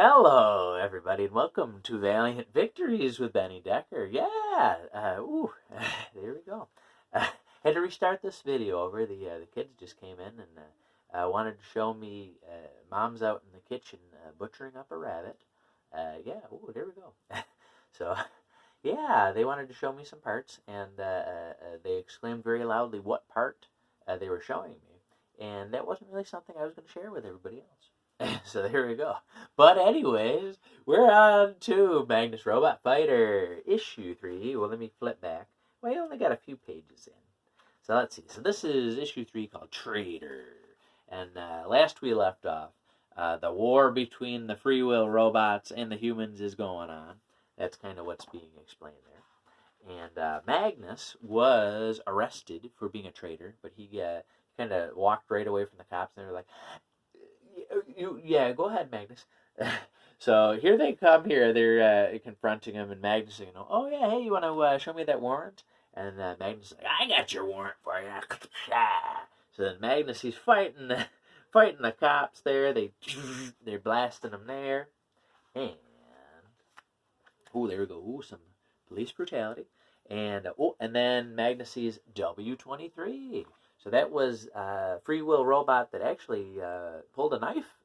Hello, everybody, and welcome to Valiant Victories with Benny Decker. Yeah, there we go. Had to restart this video over. The kids just came in and wanted to show me mom's out in the kitchen butchering up a rabbit. There we go. So, yeah, they wanted to show me some parts, and they exclaimed very loudly what part they were showing me, and that wasn't really something I was going to share with everybody else. So there we go. But anyways, we're on to Magnus Robot Fighter, issue 3. Well, let me flip back. Well, I only got a few pages in. So let's see. So this is issue 3 called Traitor. And last we left off, the war between the free will robots and the humans is going on. That's kind of what's being explained there. And Magnus was arrested for being a traitor, but he kind of walked right away from the cops, and they were like, go ahead, Magnus. So here they come here. They're confronting him, and Magnus is, oh, yeah, hey, you want to show me that warrant? And Magnus is like, I got your warrant for you. So then Magnus, he's fighting the cops there. They're blasting him there. And, there we go. Some police brutality. And, and then Magnus sees W23. So that was a free will robot that actually pulled a knife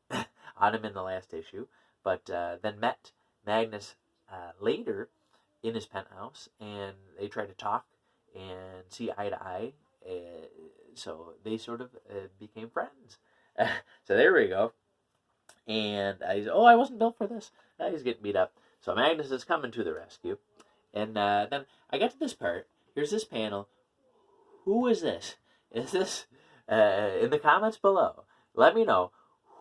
on him in the last issue, but then met Magnus later in his penthouse, and they tried to talk and see eye to eye. So they sort of became friends. So there we go. And he's, I wasn't built for this. He's getting beat up. So Magnus is coming to the rescue. And then I got to this part. Here's this panel. Who is this? Is this, in the comments below, let me know,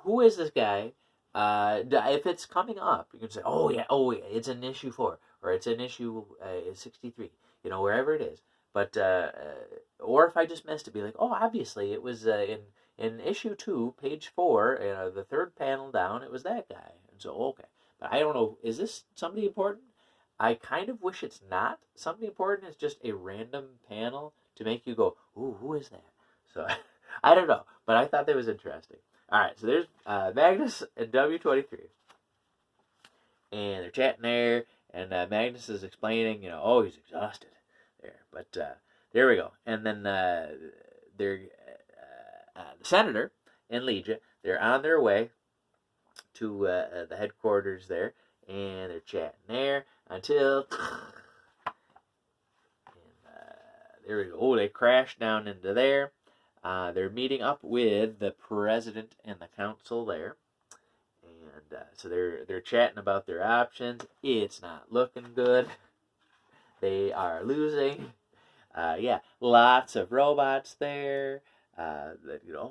who is this guy? If it's coming up, you can say, oh yeah, it's in issue 4, or it's in issue 63, wherever it is. But, or if I just missed it, be like, obviously, it was in issue 2, page 4, the third panel down, it was that guy. And so, okay. But I don't know, is this somebody important? I kind of wish it's not something important. It's just a random panel to make you go, ooh, who is that? So, I don't know, but I thought that was interesting. All right, so there's Magnus and W23. And they're chatting there, and Magnus is explaining, he's exhausted there. But there we go. And then they're, the senator and Legia, they're on their way to the headquarters there, and they're chatting there until... There we go. Oh, they crashed down into there. They're meeting up with the president and the council there. And so they're chatting about their options. It's not looking good. They are losing. Lots of robots there. What are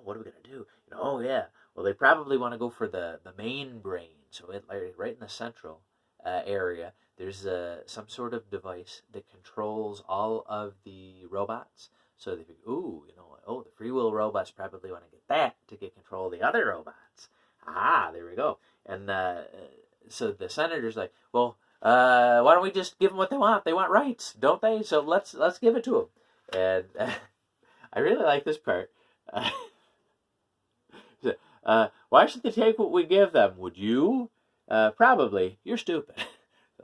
we going to do? Well, they probably want to go for the main brain. So right in the central area, there's some sort of device that controls all of the robots. So they think, the free will robots probably want to get that to get control of the other robots. There we go. And so the senator's like, well, why don't we just give them what they want? They want rights, don't they? So let's give it to them. And I really like this part. Why should they take what we give them? Would you? Probably. You're stupid.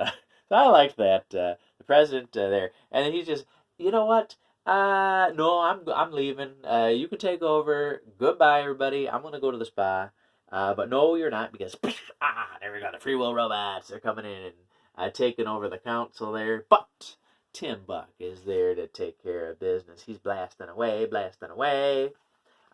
So I liked that, the president there. And then he's just, you know what? No, I'm leaving. You can take over. Goodbye, everybody. I'm going to go to the spa. But no, you're not, because, there we go. The free will robots. They're coming in and taking over the council there. But Tim Buck is there to take care of business. He's blasting away.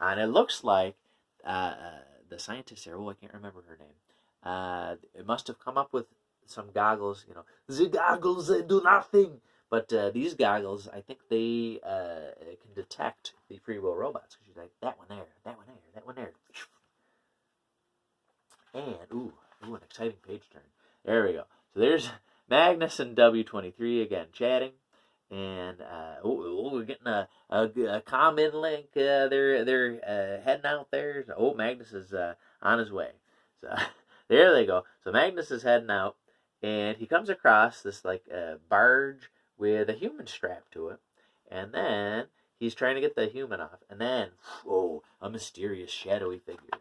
And it looks like the scientist there, I can't remember her name. It must have come up with some goggles, the goggles, they do nothing. But these goggles, I think they can detect the free will robots. She's like, that one there, that one there, that one there. And, an exciting page turn. There we go. So there's Magnus and W23 again chatting. And, we're getting a comment link. They're heading out there. So, Magnus is on his way. So there they go. So Magnus is heading out. And he comes across this, barge with a human strapped to it. And then he's trying to get the human off. And then, a mysterious, shadowy figure.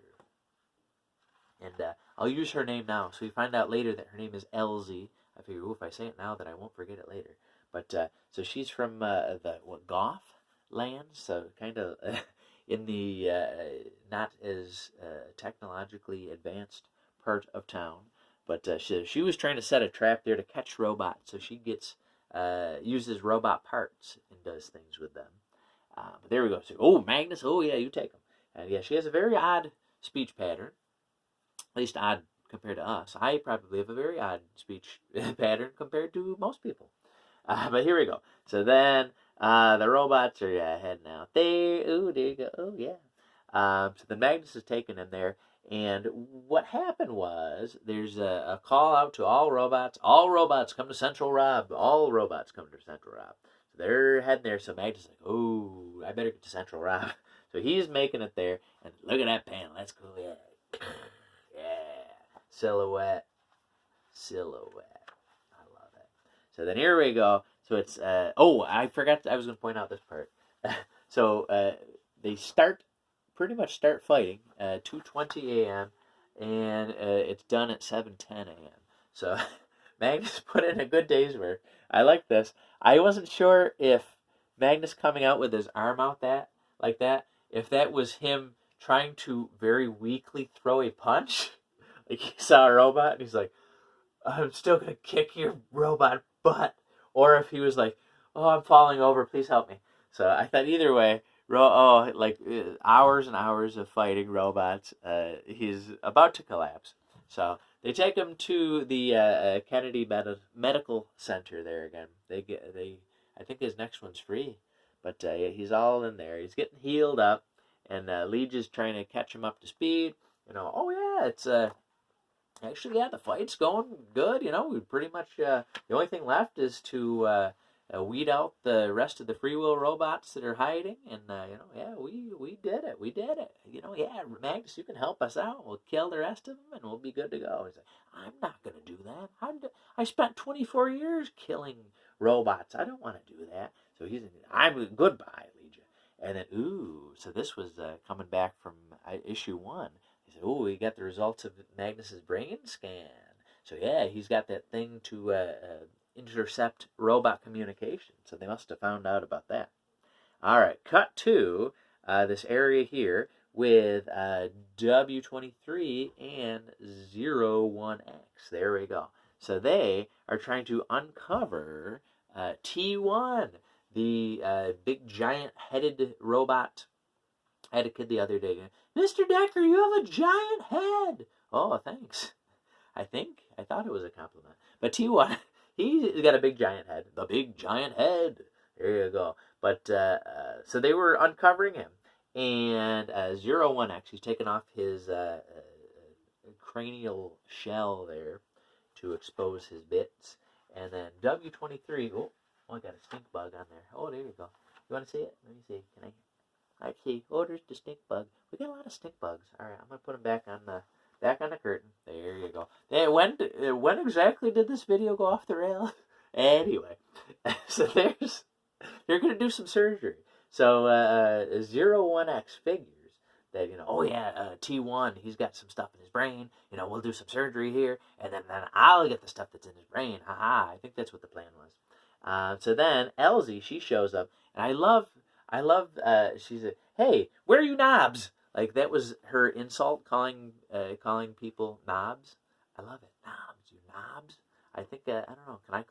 And I'll use her name now. So you find out later that her name is LZ. I figure, if I say it now, then I won't forget it later. But so she's from the Goth land, so kind of in the not as technologically advanced part of town. But she was trying to set a trap there to catch robots, so she uses robot parts and does things with them. But there we go. So, oh, Magnus, oh yeah, you take them. And yeah, she has a very odd speech pattern, at least odd compared to us. I probably have a very odd speech pattern compared to most people. But here we go. So then the robots are heading out there. Oh, there you go. Oh, yeah. So then Magnus is taken in there. And what happened was there's a call out to all robots. All robots come to Central Rob. All robots come to Central Rob. So they're heading there. So Magnus is like, oh, I better get to Central Rob. So he's making it there. And look at that panel. That's cool. Yeah. Yeah. Silhouette. I love it. So then here we go. So it's, I forgot, I was going to point out this part. So they pretty much start fighting 2:20 a.m. and it's done at 7:10 a.m. So Magnus put in a good day's work. I like this. I wasn't sure if Magnus coming out with his arm out like that, if that was him trying to very weakly throw a punch. Like he saw a robot and he's like, I'm still going to kick your robot butt. Or if he was like, oh, I'm falling over, please help me. So I thought either way, hours and hours of fighting robots. He's about to collapse. So they take him to the Kennedy Medical Center there again. I think his next one's free. But he's all in there. He's getting healed up. And Liege is trying to catch him up to speed. Oh yeah, it's... Actually, yeah, the fight's going good. We pretty much the only thing left is to weed out the rest of the free will robots that are hiding, and yeah, we did it. We did it. Yeah, Magnus, you can help us out. We'll kill the rest of them, and we'll be good to go. He's like, I'm not gonna do that. I spent 24 years killing robots. I don't want to do that. So I'm goodbye, Legion. And then so this was coming back from issue 1. Oh, we got the results of Magnus's brain scan. So yeah, he's got that thing to intercept robot communication. So they must have found out about that. All right, cut to this area here with W23 and 01X. There we go. So they are trying to uncover T1, the big giant-headed robot. I had a kid the other day. Mr. Decker, you have a giant head. Oh, thanks. I thought it was a compliment. But T1, he's got a big giant head. The big giant head. There you go. But so they were uncovering him. And 01X, he's taken off his cranial shell there to expose his bits. And then W23, I got a stink bug on there. Oh, there you go. You want to see it? Let me see. Can I? I see. Oh, there's the stink bug. We got a lot of stink bugs. All right, I'm gonna put them back on the curtain. There you go. Hey, when exactly did this video go off the rail? Anyway, so they're gonna do some surgery. So 01X figures that T1, he's got some stuff in his brain. We'll do some surgery here, and then I'll get the stuff that's in his brain. I think that's what the plan was. So then LZ, she shows up, and I love. She's like, hey, where are you knobs? Like that was her insult, calling people knobs. I love it, knobs, you knobs. I think I don't know. Can I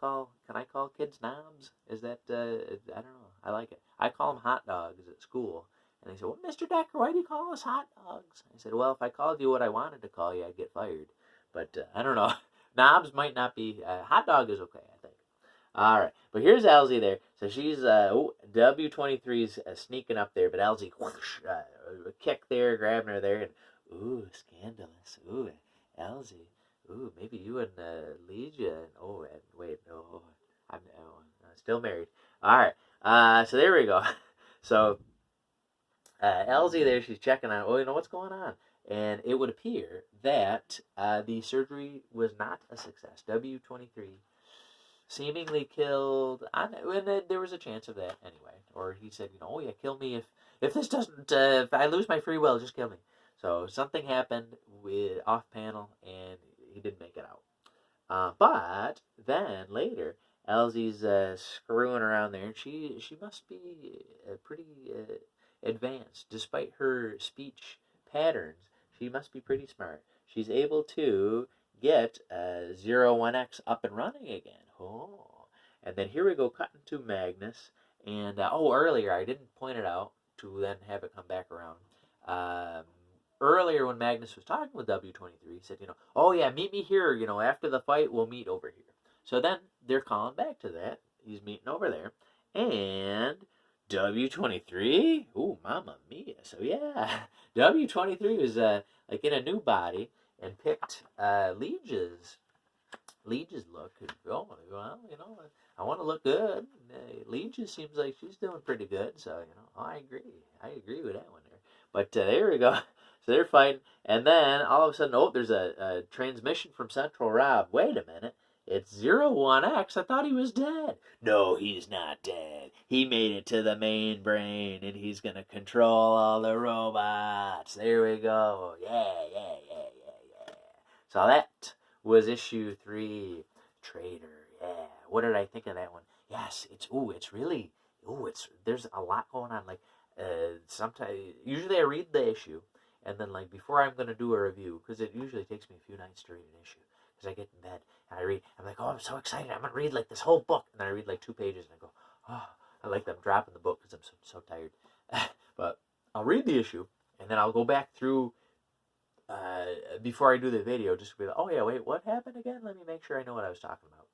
call kids knobs? Is that I don't know. I like it. I call them hot dogs at school, and they said, well, Mr. Decker, why do you call us hot dogs? I said, well, if I called you what I wanted to call you, I'd get fired. But I don't know. Knobs might not be. Hot dog is okay, I think. All right, but here's LZ there. So she's W23's sneaking up there, but LZ whoosh, kick there, grabbing her there, and scandalous. LZ. Maybe you and Legia. And wait, no, I'm still married. All right, so there we go. So LZ there, she's checking on. What's going on? And it would appear that the surgery was not a success. W23. Seemingly killed, and there was a chance of that anyway. Or he said, kill me if this doesn't, if I lose my free will, just kill me. So something happened with off panel, and he didn't make it out. But then later, Elsie's screwing around there, and she must be pretty advanced, despite her speech patterns. She must be pretty smart. She's able to get 01X up and running again. Oh, and then here we go, cutting to Magnus, and earlier I didn't point it out to then have it come back around. Earlier when Magnus was talking with W23, he said, oh yeah, meet me here, after the fight, we'll meet over here. So then they're calling back to that. He's meeting over there. And W23, ooh, mamma mia. So yeah, W23 was like in a new body and picked Liege's look. Oh, well, I want to look good. Liege seems like she's doing pretty good. So, I agree. I agree with that one there. But there we go. So they're fighting, and then all of a sudden, there's a transmission from Central Rob. Wait a minute. It's 01X. I thought he was dead. No, he's not dead. He made it to the main brain, and he's going to control all the robots. There we go. Yeah. So that was issue 3, Traitor. Yeah. What did I think of that one? Yes, there's a lot going on. Like, sometimes, usually I read the issue, and then, like, before I'm going to do a review, because it usually takes me a few nights to read an issue, because I get in bed, and I read, I'm like, I'm so excited, I'm going to read, like, this whole book, and then I read, like, 2 pages, and I go, I like I'm dropping the book, because I'm so tired. But I'll read the issue, and then I'll go back through, before I do the video, just to be like, wait, what happened again? Let me make sure I know what I was talking about.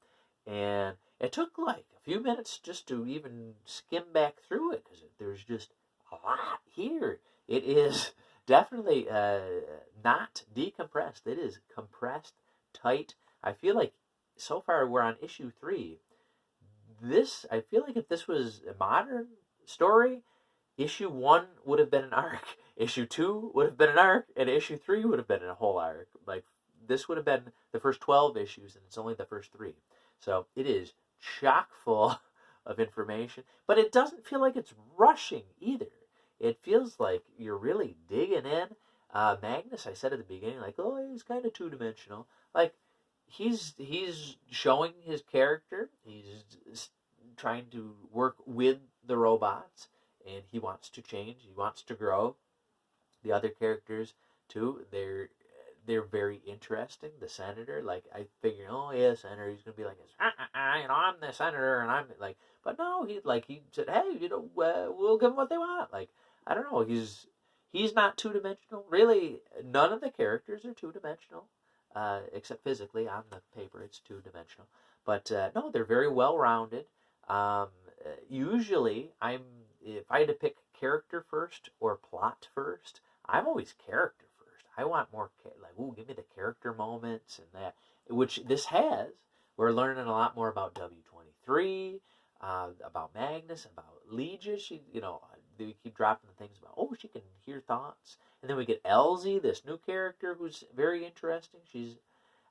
And it took, like, a few minutes just to even skim back through it, because there's just a lot here. It is definitely not decompressed. It is compressed, tight. I feel like so far we're on issue 3. I feel like if this was a modern story, issue 1 would have been an arc, issue 2 would have been an arc, and issue 3 would have been a whole arc. Like, this would have been the first 12 issues, and it's only the first 3. So it is chock full of information, but it doesn't feel like it's rushing either. It feels like you're really digging in. Magnus, I said at the beginning, like, he's kind of two-dimensional. Like, he's showing his character. He's trying to work with the robots, and he wants to change. He wants to grow. The other characters, too, they're very interesting. The senator, like, I figured, senator, he's going to be like, I'm the senator, and I'm, like, but no, he said, hey, we'll give them what they want. Like, I don't know, he's not two-dimensional. Really, none of the characters are two-dimensional, except physically. On the paper, it's two-dimensional. But, no, they're very well-rounded. Usually, if I had to pick character first or plot first, I'm always character first. I want more, give me the character moments and that, which this has. We're learning a lot more about W23, about Magnus, about Liege. They keep dropping the things about, she can hear thoughts. And then we get Elsie, this new character who's very interesting.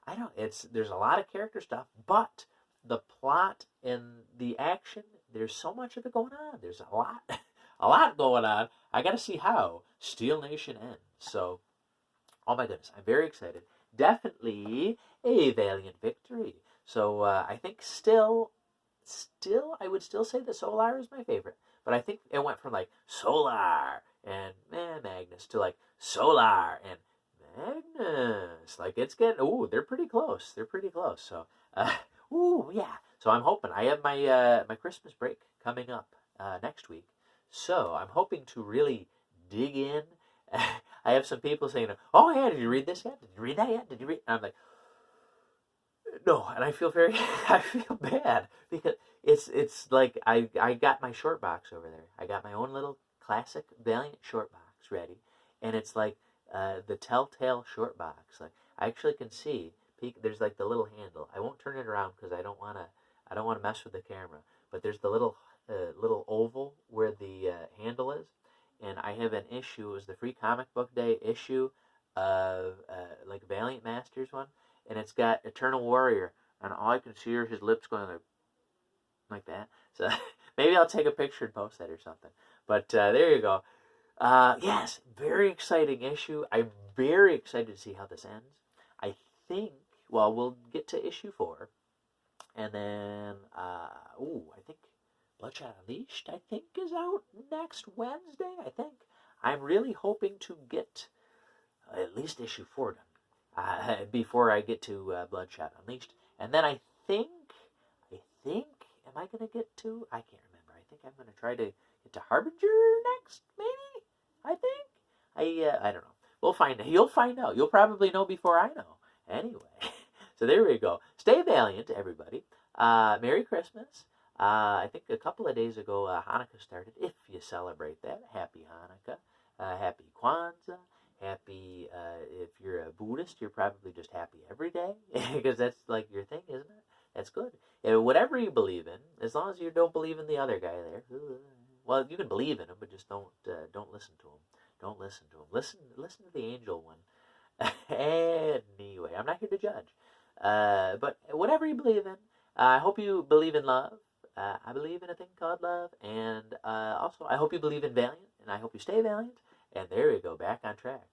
There's a lot of character stuff, but the plot and the action, there's so much of it going on. There's a lot going on. I got to see how Steel Nation ends. So, oh my goodness, I'm very excited. Definitely a Valiant victory. So I think still, I would still say that Solar is my favorite. But I think it went from like Solar and Magnus to like Solar and Magnus. Like it's getting, they're pretty close. So, yeah. So I'm hoping. I have my Christmas break coming up next week. So I'm hoping to really dig in. I have some people saying, did you read this yet? Did you read that yet? Did you read? And I'm like, no, and I feel bad because it's like I got my short box over there. I got my own little classic Valiant short box ready, and it's like the Telltale short box. Like I actually can see there's like the little handle. I won't turn it around because I don't want to mess with the camera. But there's the little oval where the handle is, and I have an issue. It was the free comic book day issue of like Valiant Masters one. And it's got Eternal Warrior, and all I can see are his lips going like that. So maybe I'll take a picture and post that or something. But there you go. Yes, very exciting issue. I'm very excited to see how this ends. I think, well, we'll get to issue 4. And then, I think Bloodshot Unleashed, I think, is out next Wednesday, I think. I'm really hoping to get at least issue 4 done before I get to Bloodshot Unleashed. And then am I going to get to, I can't remember. I think I'm going to try to get to Harbinger next, maybe? I think. I don't know. We'll find out. You'll find out. You'll probably know before I know. Anyway, so there we go. Stay valiant, everybody. Merry Christmas. I think a couple of days ago, Hanukkah started. If you celebrate that, happy Hanukkah. Happy Kwanzaa. Happy, if you're a Buddhist, you're probably just happy every day. Because that's like your thing, isn't it? That's good. Whatever you believe in, as long as you don't believe in the other guy there. Well, you can believe in him, but just don't listen to him. Don't listen to him. Listen to the angel one. Anyway, I'm not here to judge. But whatever you believe in, I hope you believe in love. I believe in a thing called love. And also, I hope you believe in Valiant. And I hope you stay valiant. And there we go, back on track.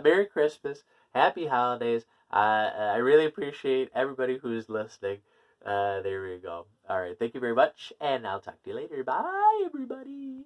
Merry Christmas. Happy holidays. I really appreciate everybody who's listening. There we go. All right, thank you very much. And I'll talk to you later. Bye, everybody.